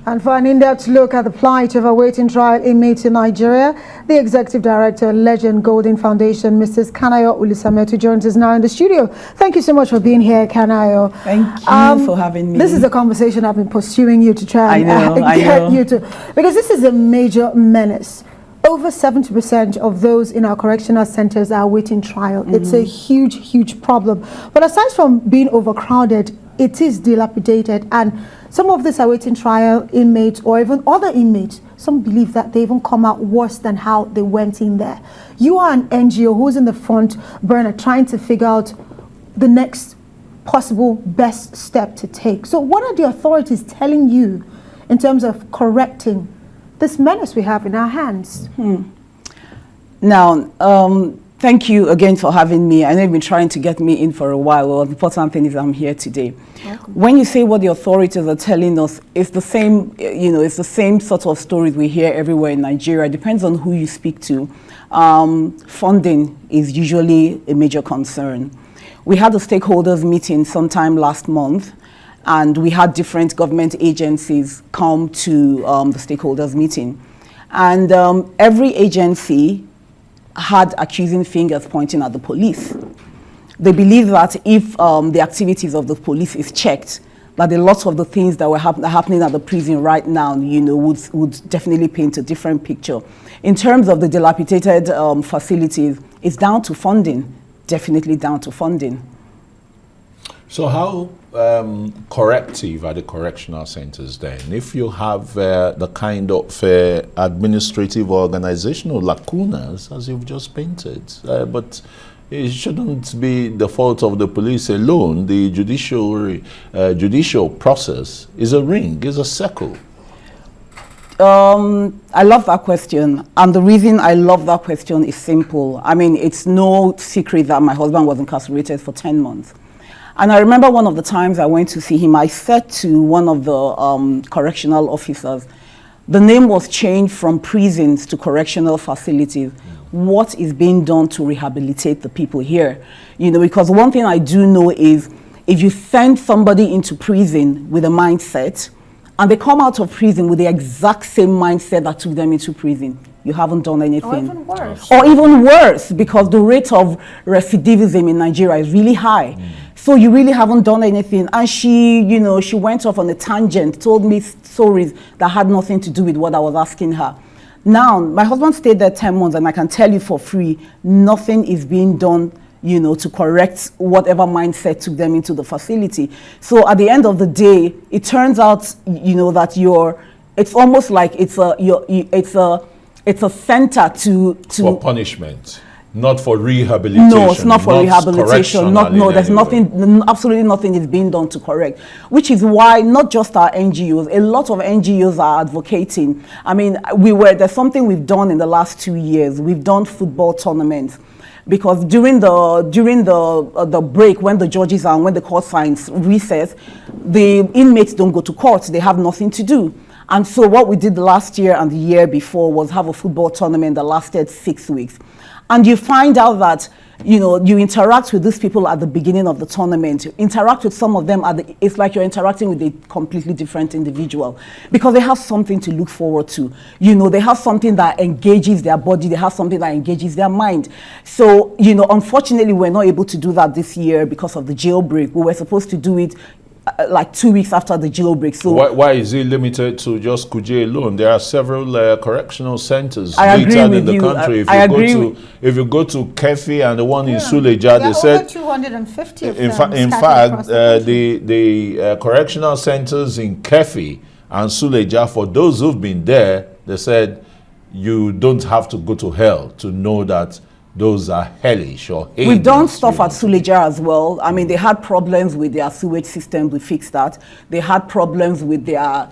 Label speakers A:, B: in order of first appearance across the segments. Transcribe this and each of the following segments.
A: And for an in-depth look at the plight of awaiting trial inmates in Nigeria, the Executive Director, Legend Golden Foundation, Mrs. Kanayo Olisa Metuh, joins us now in the studio. Thank you so much for being here, Kanayo.
B: Thank you for having me.
A: This is a conversation I've been pursuing you to try and
B: get
A: you to, because this is a major menace. Over 70% of those in our correctional centers are awaiting trial. It's a huge, huge problem. But aside from being overcrowded, it is dilapidated, and some of these awaiting trial inmates or even other inmates, some believe that they even come out worse than how they went in there. You are an NGO who's in the front burner trying to figure out the next possible best step to take. So what are the authorities telling you in terms of correcting this menace we have in our hands?
B: Now, thank you again for having me. I know you've been trying to get me in for a while. Well, the important thing is I'm here today.
A: Welcome.
B: When you say what the authorities are telling us, it's the same, it's the same sort of stories we hear everywhere in Nigeria. It depends on who you speak to. Funding is usually a major concern. We had a stakeholders meeting sometime last month, and we had different government agencies come to the stakeholders meeting. And every agency had accusing fingers pointing at the police. They believe that if the activities of the police is checked, that a lot of the things that were happening at the prison right now, would definitely paint a different picture. In terms of the dilapidated facilities, it's down to funding, definitely down to funding.
C: So how corrective are the correctional centers then? If you have the kind of administrative organizational lacunas as you've just painted, but it shouldn't be the fault of the police alone. The judicial process is a ring, is a circle.
B: I love that question, and the reason I love that question is simple. I mean, it's no secret that my husband was incarcerated for 10 months. And I remember one of the times I went to see him, I said to one of the correctional officers, the name was changed from prisons to correctional facilities. What is being done to rehabilitate the people here? Because one thing I do know is if you send somebody into prison with a mindset and they come out of prison with the exact same mindset that took them into prison, you haven't done anything.
A: Or even worse.
B: Or even worse, because the rate of recidivism in Nigeria is really high. So you really haven't done anything. And she, she went off on a tangent, told me stories that had nothing to do with what I was asking her. Now, my husband stayed there 10 months, and I can tell you for free, nothing is being done, to correct whatever mindset took them into the facility. So at the end of the day, it turns out, that it's almost like it's a center
C: for punishment. Not for rehabilitation.
B: No, it's not for rehabilitation. There's nothing, absolutely nothing is being done to correct. Which is why not just our NGOs, a lot of NGOs are advocating. I mean, there's something we've done in the last 2 years. We've done football tournaments. Because during the break, when the judges and when the court signs recess, the inmates don't go to court. They have nothing to do. And so what we did last year and the year before was have a football tournament that lasted 6 weeks. And you find out that, you interact with these people at the beginning of the tournament. You interact with some of them it's like you're interacting with a completely different individual because they have something to look forward to. They have something that engages their body. They have something that engages their mind. So, unfortunately, we're not able to do that this year because of the jailbreak. We were supposed to do it like 2 weeks after the jailbreak. So
C: why is it limited to just Kuje alone? There are several correctional centers
B: in
C: the country. If you go to Kefi and the one in Suleja, they said
A: 250 of
C: in
A: them
C: fact, the correctional centers in Kefi and Suleja, for those who've been there, they said you don't have to go to hell to know that those are hellish or heinous.
B: We've done stuff at Suleja as well. I mean, they had problems with their sewage system. We fixed that. They had problems with their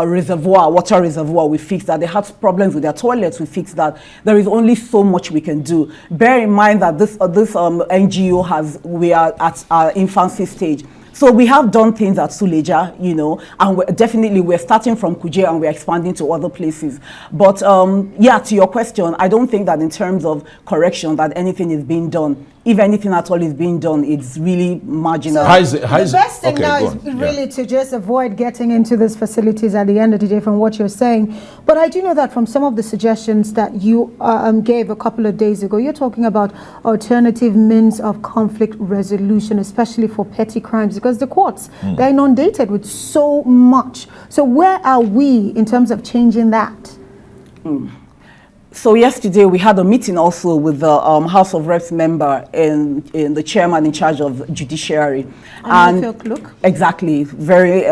B: reservoir, water reservoir. We fixed that. They had problems with their toilets. We fixed that. There is only so much we can do. Bear in mind that this NGO we are at our infancy stage. So we have done things at Suleja, and we're starting from Kuje and we're expanding to other places. But yeah, to your question, I don't think that in terms of correction that anything is being done. if anything at all is being done, it's really marginal.
A: The best thing now is really to just avoid getting into these facilities at the end of the day from what you're saying. But I do know that from some of the suggestions that you gave a couple of days ago, you're talking about alternative means of conflict resolution, especially for petty crimes, because the courts, they're inundated with so much. So where are we in terms of changing that?
B: So yesterday we had a meeting also with the House of Reps member and the chairman in charge of judiciary.
A: And look.
B: Exactly, very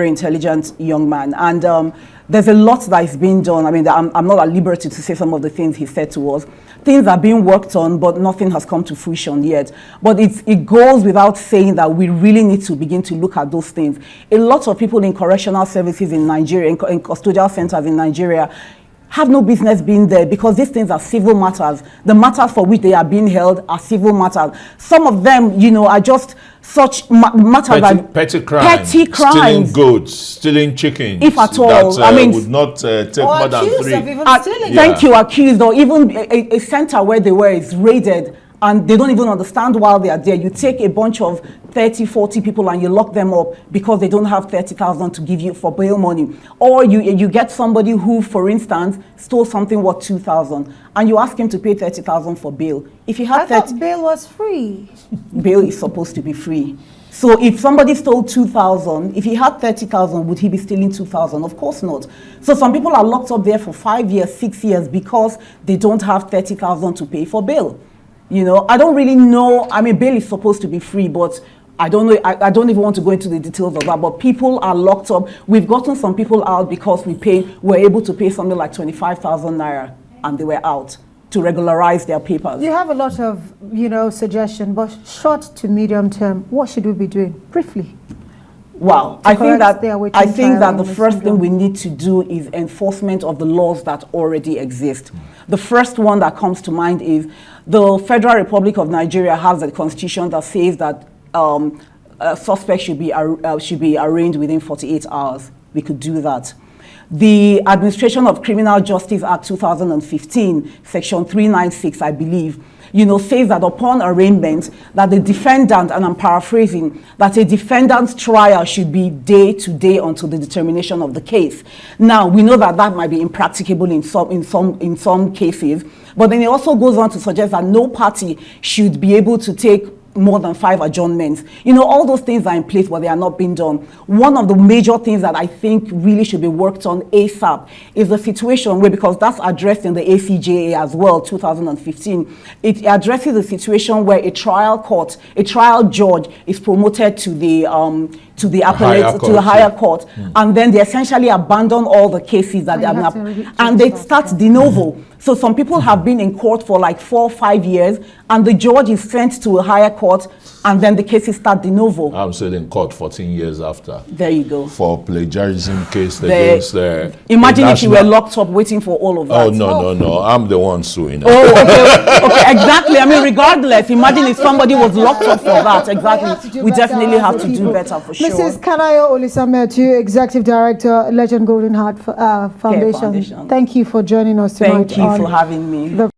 B: intelligent young man. And there's a lot that is being done. I mean, I'm not at liberty to say some of the things he said to us. Things are being worked on, but nothing has come to fruition yet. But it goes without saying that we really need to begin to look at those things. A lot of people in correctional services in Nigeria, in custodial centers in Nigeria, have no business being there because these things are civil matters. The matters for which they are being held are civil matters. Some of them, you know, are just such matters like
C: petty crimes, stealing goods, stealing chickens.
B: If at all,
C: that, I mean, would not take more than 3.
B: Thank you, accused, or even a center where they were is raided and they don't even understand why they are there. You take a bunch of 30, 40 people and you lock them up because they don't have 30,000 to give you for bail money. Or you get somebody who, for instance, stole something worth 2,000 and you ask him to pay 30,000 for bail. If he had
A: I thought bail was free.
B: Bail is supposed to be free. So if somebody stole 2,000, if he had 30,000, would he be stealing 2,000? Of course not. So some people are locked up there for 5 years, 6 years because they don't have 30,000 to pay for bail. You know, I don't really know. I mean, bail is supposed to be free, but I don't know. I don't even want to go into the details of that. But people are locked up. We've gotten some people out because we're able to pay something like 25,000 naira, and they were out to regularize their papers.
A: You have a lot of, you know, suggestions, but short to medium term, what should we be doing? Briefly.
B: Wow, I think that the first thing we need to do is enforcement of the laws that already exist. The first one that comes to mind is the Federal Republic of Nigeria has a constitution that says that a suspect should be arraigned within 48 hours. We could do that. The Administration of Criminal Justice Act 2015, Section 396, I believe, you know, says that upon arraignment, that the defendant, and I'm paraphrasing, that a defendant's trial should be day to day until the determination of the case. Now, we know that that might be impracticable in some cases, but then it also goes on to suggest that no party should be able to take more than 5 adjournments. You know, all those things are in place, but they are not being done. One of the major things that I think really should be worked on ASAP is the situation where, because that's addressed in the ACJA as well, 2015, it addresses the situation where a trial judge is promoted to the higher court, and then they essentially abandon all the cases that they have, and they start de novo. So some people have been in court for like 4 or 5 years, and the judge is sent to a higher court, and then the cases start de novo.
C: I'm still in court 14 years after.
B: There you go.
C: For plagiarism case against the
B: Imagine if you were locked up waiting for all of that.
C: Oh, no. I'm the one suing.
B: Oh, okay, exactly. I mean, regardless, imagine if somebody was locked up for that. Exactly. We definitely have to do better for sure.
A: Mrs. Kanayo Olisa Metuh, Executive Director, Legend Golden Heart Foundation. Thank you for joining us tonight.
B: Thank you for having me.